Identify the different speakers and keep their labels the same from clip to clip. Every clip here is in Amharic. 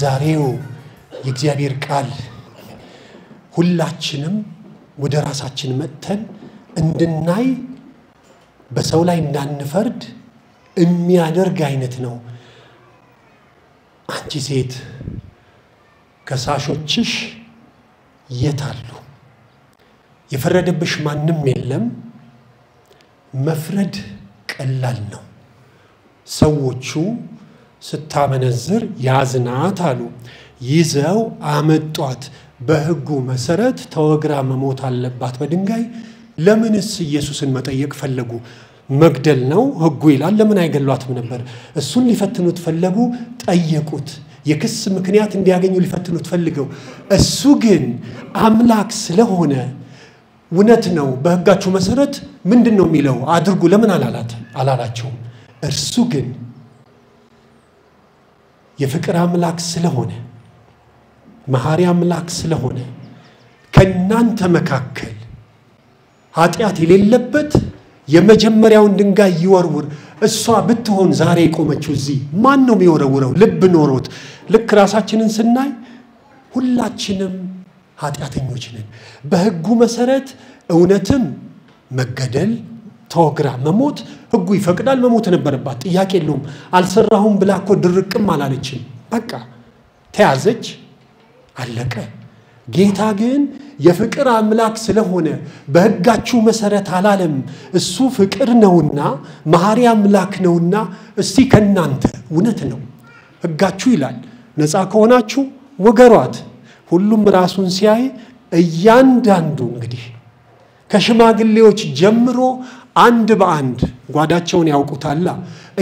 Speaker 1: የዛሬው የእግዚአብሔር ቃል ሁላችንም ወደ ራሳችን መጥተን እንድናይ በሰው ላይ እንዳንፈርድ የሚያደርግ አይነት ነው። አንቺ ሴት ከሳሾችሽ የታሉ? የፈረደብሽ ማንም የለም። መፍረድ ቀላል ነው። ሰዎቹ ስታመነዝር ያዝናት አሉ። ይዘው አመጧት። በሕጉ መሰረት ተወግራ መሞት አለባት በድንጋይ። ለምንስ ኢየሱስን መጠየቅ ፈለጉ? መግደል ነው ሕጉ ይላል። ለምን አይገሏትም ነበር? እሱን ሊፈትኑት ፈለጉ። ጠየቁት። የክስ ምክንያት እንዲያገኙ ሊፈትኑት ፈልገው፣ እሱ ግን አምላክ ስለሆነ እውነት ነው በሕጋችሁ መሰረት ምንድነው የሚለው አድርጉ ለምን አላላቸውም? እርሱ ግን የፍቅር አምላክ ስለሆነ መሐሪ አምላክ ስለሆነ ከናንተ መካከል ኃጢአት የሌለበት የመጀመሪያውን ድንጋይ ይወርውር። እሷ ብትሆን ዛሬ ቆመችው እዚህ ማን ነው የሚወረውረው? ልብ ኖሮት ልክ ራሳችንን ስናይ ሁላችንም ኃጢአተኞች ነን። በሕጉ መሰረት እውነትም መገደል ተወግራ መሞት ሕጉ ይፈቅዳል። መሞት ነበረባት፣ ጥያቄ የለውም። አልሰራሁም ብላ እኮ ድርቅም አላለችም። በቃ ተያዘች፣ አለቀ። ጌታ ግን የፍቅር አምላክ ስለሆነ በሕጋችሁ መሰረት አላለም። እሱ ፍቅር ነውና መሐሪ አምላክ ነውና እስቲ ከናንተ እውነት ነው ሕጋችሁ ይላል ነፃ ከሆናችሁ ወገሯት። ሁሉም ራሱን ሲያይ እያንዳንዱ እንግዲህ ከሽማግሌዎች ጀምሮ አንድ በአንድ ጓዳቸውን ያውቁታል።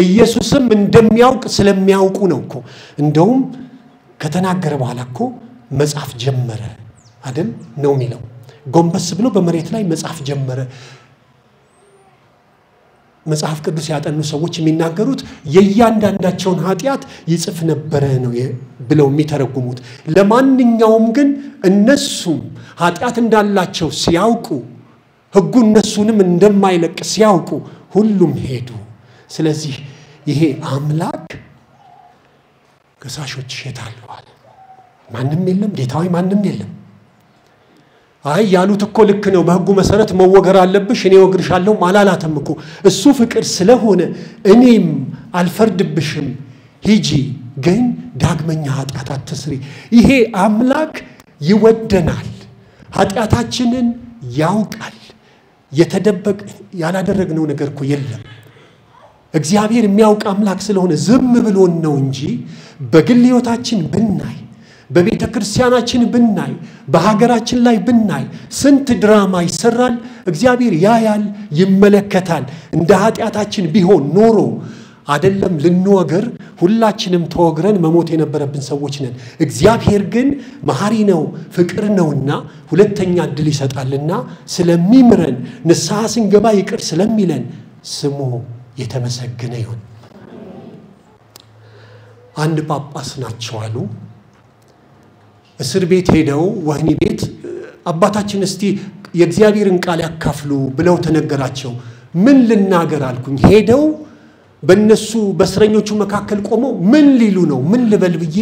Speaker 1: ኢየሱስም እንደሚያውቅ ስለሚያውቁ ነው እኮ። እንደውም ከተናገረ በኋላ እኮ መጻፍ ጀመረ አይደል ነው የሚለው። ጎንበስ ብሎ በመሬት ላይ መጻፍ ጀመረ። መጽሐፍ ቅዱስ ያጠኑ ሰዎች የሚናገሩት የእያንዳንዳቸውን ኃጢአት ይጽፍ ነበረ ነው ብለው የሚተረጉሙት። ለማንኛውም ግን እነሱም ኃጢአት እንዳላቸው ሲያውቁ ሕጉ እነሱንም እንደማይለቅ ሲያውቁ ሁሉም ሄዱ። ስለዚህ ይሄ አምላክ ከሳሾች የታሉ አለ። ማንም የለም ጌታዊ፣ ማንም የለም። አይ ያሉት እኮ ልክ ነው፣ በሕጉ መሰረት መወገር አለብሽ፣ እኔ ወግርሻለሁ አላላተም እኮ። እሱ ፍቅር ስለሆነ እኔም አልፈርድብሽም፣ ሂጂ፣ ግን ዳግመኛ ኃጢአት አትስሪ። ይሄ አምላክ ይወደናል፣ ኃጢአታችንን ያውቃል። የተደበቀ ያላደረግነው ነገር እኮ የለም። እግዚአብሔር የሚያውቅ አምላክ ስለሆነ ዝም ብሎን ነው እንጂ በግል ሕይወታችን ብናይ፣ በቤተ ክርስቲያናችን ብናይ፣ በሀገራችን ላይ ብናይ ስንት ድራማ ይሰራል። እግዚአብሔር ያያል፣ ይመለከታል። እንደ ኃጢአታችን ቢሆን ኖሮ አይደለም ልንወገር፣ ሁላችንም ተወግረን መሞት የነበረብን ሰዎች ነን። እግዚአብሔር ግን መሐሪ ነው፣ ፍቅር ነውና ሁለተኛ ዕድል ይሰጣልና ስለሚምረን ንስሐ ስንገባ ይቅር ስለሚለን ስሙ የተመሰገነ ይሁን። አንድ ጳጳስ ናቸው አሉ። እስር ቤት ሄደው ወህኒ ቤት አባታችን እስቲ የእግዚአብሔርን ቃል ያካፍሉ ብለው ተነገራቸው። ምን ልናገር አልኩኝ። ሄደው በእነሱ በእስረኞቹ መካከል ቆመው ምን ሊሉ ነው? ምን ልበል ብዬ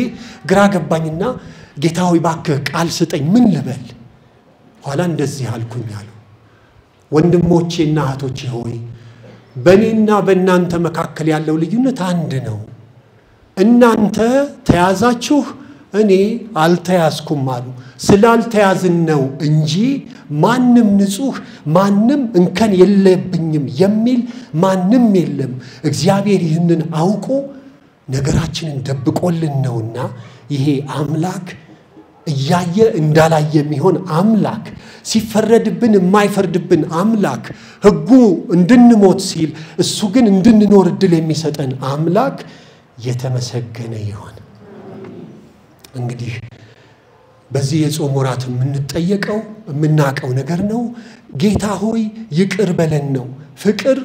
Speaker 1: ግራ ገባኝና ጌታ ሆይ እባክህ ቃል ስጠኝ፣ ምን ልበል? ኋላ እንደዚህ አልኩኝ አሉ። ወንድሞቼና እህቶቼ ሆይ በእኔና በእናንተ መካከል ያለው ልዩነት አንድ ነው። እናንተ ተያዛችሁ፣ እኔ አልተያዝኩም አሉ። ስላልተያዝን ነው እንጂ ማንም ንጹህ ማንም እንከን የለብኝም የሚል ማንም የለም። እግዚአብሔር ይህንን አውቆ ነገራችንን ደብቆልን ነውና ይሄ አምላክ እያየ እንዳላየ የሚሆን አምላክ፣ ሲፈረድብን የማይፈርድብን አምላክ፣ ሕጉ እንድንሞት ሲል እሱ ግን እንድንኖር ዕድል የሚሰጠን አምላክ የተመሰገነ ይሁን። እንግዲህ በዚህ የጾም ወራት የምንጠየቀው የምናቀው ነገር ነው። ጌታ ሆይ ይቅር በለን ነው። ፍቅር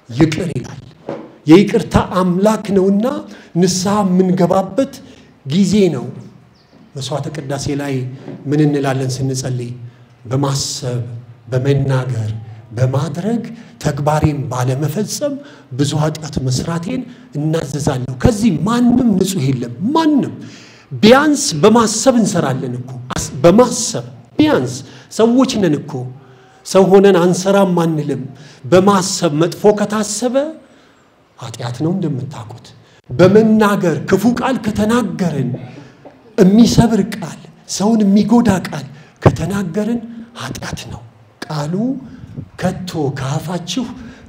Speaker 1: ይቅር ይላል። የይቅርታ አምላክ ነውና ንስሐ የምንገባበት ጊዜ ነው። መስዋዕተ ቅዳሴ ላይ ምን እንላለን ስንጸልይ? በማሰብ በመናገር በማድረግ ተግባሬን ባለመፈጸም ብዙ ኃጢአት መስራቴን እናዘዛለሁ። ከዚህ ማንም ንጹህ የለም። ማንም ቢያንስ በማሰብ እንሰራለን እኮ በማሰብ ቢያንስ ሰዎች ነን እኮ ሰው ሆነን አንሰራም አንልም በማሰብ መጥፎ ከታሰበ ኃጢአት ነው እንደምታውቁት በመናገር ክፉ ቃል ከተናገርን የሚሰብር ቃል ሰውን የሚጎዳ ቃል ከተናገርን ኃጢአት ነው ቃሉ ከቶ ካፋችሁ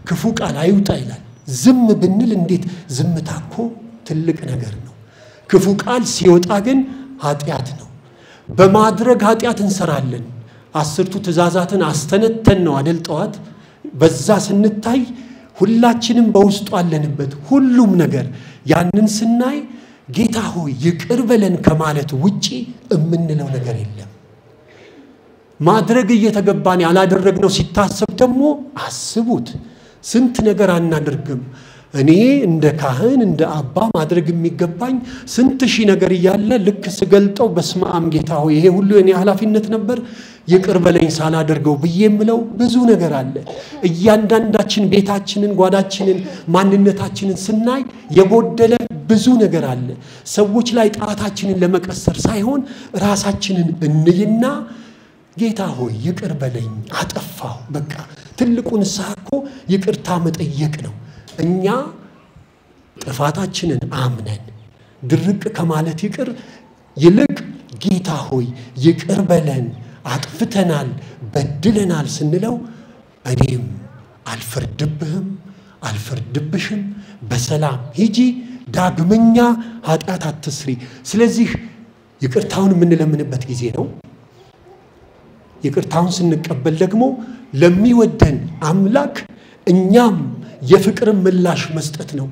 Speaker 1: ክፉ ቃል አይውጣ ይላል ዝም ብንል እንዴት ዝምታኮ ትልቅ ነገር ነው ክፉ ቃል ሲወጣ ግን ኃጢአት ነው በማድረግ ኃጢአት እንሰራለን 10ቱ ትእዛዛትን አስተነተን ነው አደልጠዋት በዛ ስንታይ ሁላችንም በውስጡ አለንበት ሁሉም ነገር ያንን ስናይ ጌታ ሆይ ይቅር በለን ከማለት ውጪ እምንለው ነገር የለም ማድረግ እየተገባን ያላደረግነው ሲታሰብ ደግሞ አስቡት ስንት ነገር አናደርግም እኔ እንደ ካህን እንደ አባ ማድረግ የሚገባኝ ስንት ሺህ ነገር ይያለ ልክ ስገልጠው በስማም ጌታ ሆይ ይሄ ሁሉ የኔ ኃላፊነት ነበር ይቅር በለኝ ሳላደርገው በየምለው ብዙ ነገር አለ እያንዳንዳችን ቤታችንን ጓዳችንን ማንነታችንን ስናይ የጎደለ ብዙ ነገር አለ ሰዎች ላይ ጣታችንን ለመቀሰር ሳይሆን ራሳችንን እንይና ጌታ ሆይ ይቅር በለኝ አጠፋው በቃ ትልቁን ሳኮ ይቅርታ መጠየቅ ነው እኛ ጥፋታችንን አምነን ድርቅ ከማለት ይቅር ይልቅ ጌታ ሆይ ይቅር በለን አጥፍተናል በድለናል ስንለው እኔም አልፈርድብህም አልፈርድብሽም በሰላም ሂጂ ዳግመኛ ኃጢአት አትስሪ ስለዚህ ይቅርታውን የምንለምንበት ጊዜ ነው ይቅርታውን ስንቀበል ደግሞ ለሚወደን አምላክ እኛም የፍቅር ምላሽ መስጠት ነው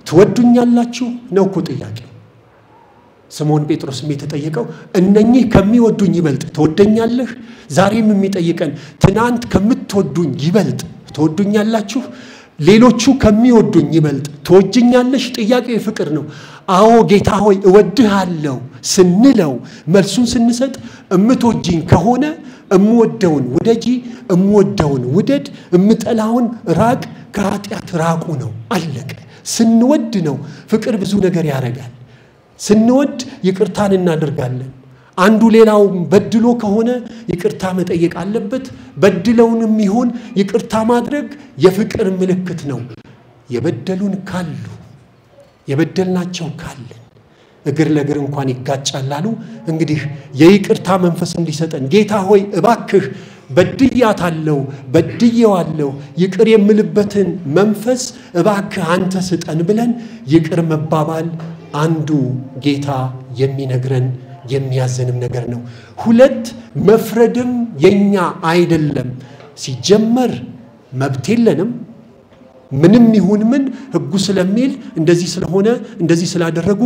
Speaker 1: ትወዱኛላችሁ ነው እኮ ጥያቄው ስምዖን ጴጥሮስም የተጠየቀው እነኚህ ከሚወዱኝ ይበልጥ ትወደኛለህ ዛሬም የሚጠይቀን ትናንት ከምትወዱኝ ይበልጥ ትወዱኛላችሁ ሌሎቹ ከሚወዱኝ ይበልጥ ትወጂኛለሽ ጥያቄው የፍቅር ነው አዎ ጌታ ሆይ እወድሃለሁ ስንለው መልሱን ስንሰጥ እምትወጂኝ ከሆነ እምወደውን ውደጂ እምወደውን ውደድ እምጠላውን ራቅ ከኃጢአት ራቁ ነው አለቀ ስንወድ ነው ፍቅር ብዙ ነገር ያረጋል ስንወድ ይቅርታን እናደርጋለን አንዱ ሌላው በድሎ ከሆነ ይቅርታ መጠየቅ አለበት በድለውንም ይሁን ይቅርታ ማድረግ የፍቅር ምልክት ነው የበደሉን ካሉ የበደልናቸው ካለ እግር ለእግር እንኳን ይጋጫላሉ እንግዲህ የይቅርታ መንፈስ እንዲሰጠን ጌታ ሆይ እባክህ በድያታለሁ በድየዋለሁ ይቅር የምልበትን መንፈስ እባክህ አንተ ስጠን ብለን ይቅር መባባል አንዱ ጌታ የሚነግረን የሚያዘንም ነገር ነው ሁለት መፍረድም የኛ አይደለም ሲጀመር መብት የለንም ምንም ይሁን ምን ህጉ ስለሚል እንደዚህ ስለሆነ እንደዚህ ስላደረጉ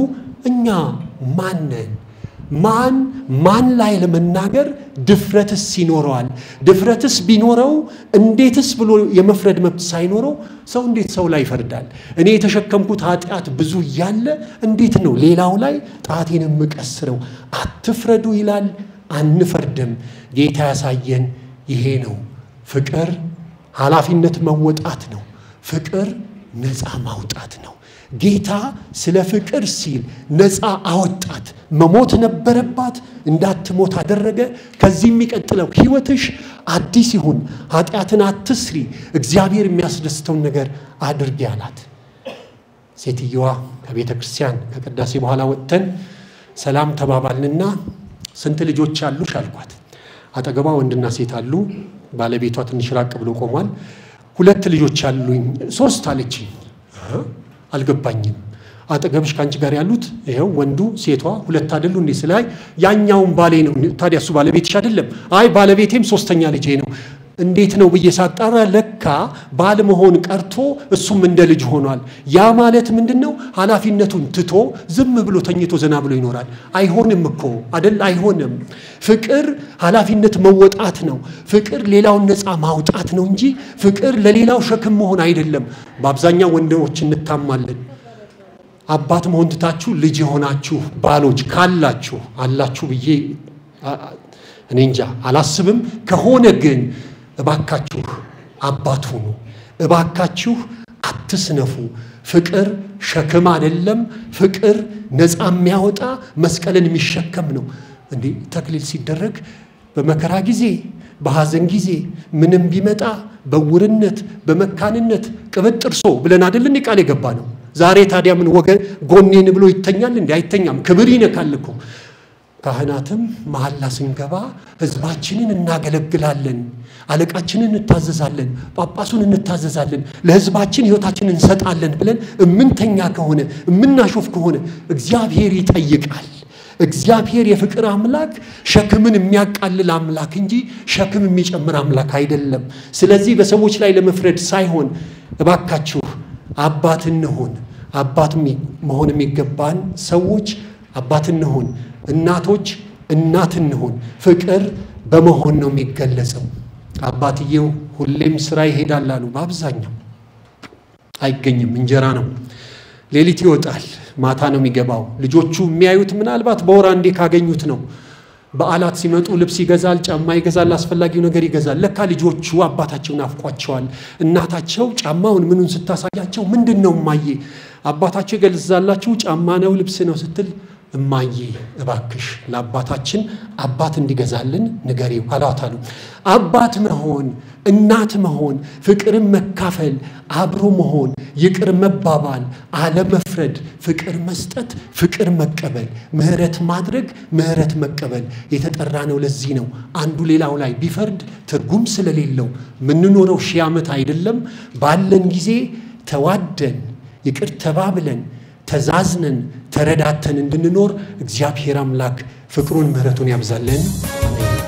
Speaker 1: እኛ ማንነን ማን ላይ ለመናገር ድፍረትስ ይኖረዋል ድፍረትስ ቢኖረው እንዴትስ ብሎ የመፍረድ መብት ሳይኖረው ሰው እንዴት ሰው ላይ ይፈርዳል እኔ የተሸከምኩት ኃጢአት ብዙ ያለ እንዴት ነው ሌላው ላይ ጣቴን የምቀስረው አትፍረዱ ይላል አንፈርድም ጌታ ያሳየን ይሄ ነው ፍቅር ኃላፊነት መወጣት ነው ፍቅር ነፃ ማውጣት ነው ጌታ ስለ ፍቅር ሲል ነፃ አወጣት መሞት ነበረባት እንዳትሞት አደረገ ከዚህ የሚቀጥለው ህይወትሽ አዲስ ይሁን ኃጢአትን አትስሪ እግዚአብሔር የሚያስደስተው ነገር አድርጊ አላት ሴትየዋ ከቤተ ክርስቲያን ከቅዳሴ በኋላ ወጥተን ሰላም ተባባልንና ስንት ልጆች አሉሽ አልኳት አጠገቧ ወንድና ሴት አሉ ባለቤቷ ትንሽ ራቅ ብሎ ቆሟል ሁለት ልጆች አሉኝ 3 አለችኝ አልገባኝም አጠገብሽ ካንቺ ጋር ያሉት ይሄው ወንዱ ሴቷ ሁለት አይደሉ እንዴ ስላይ ያኛውን ባሌ ነው ታዲያ እሱ ባለቤትሽ አይደለም አይ ባለቤቴም ሶስተኛ ልጄ ነው እንዴት ነው በየሳጣራ ለካ ባል መሆን ቀርቶ እሱም እንደ ልጅ ሆኗል ያ ማለት ምንድነው ኃላፊነቱን ትቶ ዝም ብሎ ተኝቶ ዘና ብሎ ይኖራል አይሆንም እኮ አይደል አይሆንም ፍቅር ኃላፊነት መወጣት ነው ፍቅር ሌላውን ነፃ ማውጣት ነው እንጂ ፍቅር ለሌላው ሸክም መሆን አይደለም በአብዛኛው ወንዶች እንታማለን አባት መሆን ትታችሁ ልጅ ሆናችሁ ባሎች ካላችሁ አላችሁ ብዬ እኔ እንጃ አላስብም ከሆነ ግን እባካችሁ አባት ሁኑ እባካችሁ አትስነፉ ፍቅር ሸክም አይደለም ፍቅር ነፃ የሚያወጣ መስቀልን የሚሸከም ነው እንዴ ተክሊል ሲደረግ በመከራ ጊዜ በሐዘን ጊዜ ምንም ቢመጣ በውርነት በመካንነት ቅብጥርሶ ብለን አይደል እንዴ ቃል የገባ ነው ዛሬ ታዲያ ምን ወገን ጎኔን ብሎ ይተኛል እንዴ አይተኛም ክብር ይነካልኩ ካህናትም መሐላ ስንገባ ህዝባችንን እናገለግላለን አለቃችንን እንታዘዛለን ጳጳሱን እንታዘዛለን ለህዝባችን ህይወታችንን እንሰጣለን ብለን እምንተኛ ከሆነ እምናሾፍ ከሆነ እግዚአብሔር ይጠይቃል እግዚአብሔር የፍቅር አምላክ ሸክምን የሚያቃልል አምላክ እንጂ ሸክም የሚጨምር አምላክ አይደለም ስለዚህ በሰዎች ላይ ለመፍረድ ሳይሆን እባካችሁ አባት እንሆን አባት መሆን የሚገባን ሰዎች አባት እንሆን እናቶች እናት እንሆን ፍቅር በመሆን ነው የሚገለጸው አባትየው ሁሌም ስራ ይሄዳል አሉ በአብዛኛው አይገኝም እንጀራ ነው ሌሊት ይወጣል ማታ ነው የሚገባው ልጆቹ የሚያዩት ምናልባት በወር አንዴ ካገኙት ነው በዓላት ሲመጡ ልብስ ይገዛል ጫማ ይገዛል አስፈላጊው ነገር ይገዛል ለካ ልጆቹ አባታቸውን አፍቋቸዋል እናታቸው ጫማውን ምኑን ስታሳያቸው ምንድነው ማዬ አባታቸው ይገልዛላችሁ ጫማ ነው ልብስ ነው ስትል እማዬ እባክሽ ለአባታችን አባት እንዲገዛልን ንገሪው አላታሉ አባት መሆን እናት መሆን ፍቅርን መካፈል አብሮ መሆን ይቅር መባባል አለመፍረድ ፍቅር መስጠት ፍቅር መቀበል ምህረት ማድረግ ምህረት መቀበል የተጠራ ነው ለዚህ ነው አንዱ ሌላው ላይ ቢፈርድ ትርጉም ስለሌለው ምንኖረው ሺህ ዓመት አይደለም ባለን ጊዜ ተዋደን ይቅር ተባብለን ተዛዝነን ተረዳተን እንድንኖር እግዚአብሔር አምላክ ፍቅሩን ምህረቱን ያብዛልን አሜን